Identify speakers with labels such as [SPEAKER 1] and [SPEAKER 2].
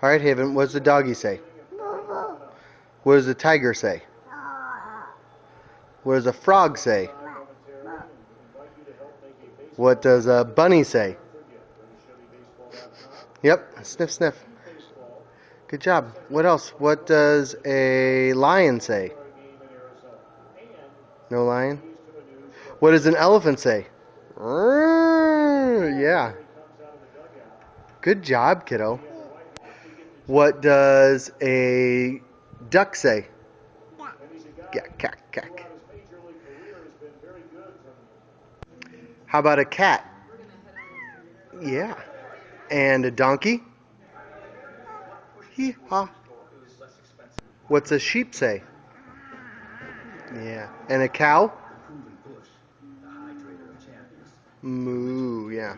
[SPEAKER 1] All right, Haven, what does the doggy say? What does the tiger say? What does a frog say? What does a bunny say? Yep, sniff, sniff. Good job. What else? What does a lion say? No lion? What does an elephant say? Yeah. Good job, kiddo. What does a duck say? Quack, quack, quack. How about a cat? Yeah. And a donkey? Hee-haw. What's a sheep say? Yeah. And a cow? Moo, yeah.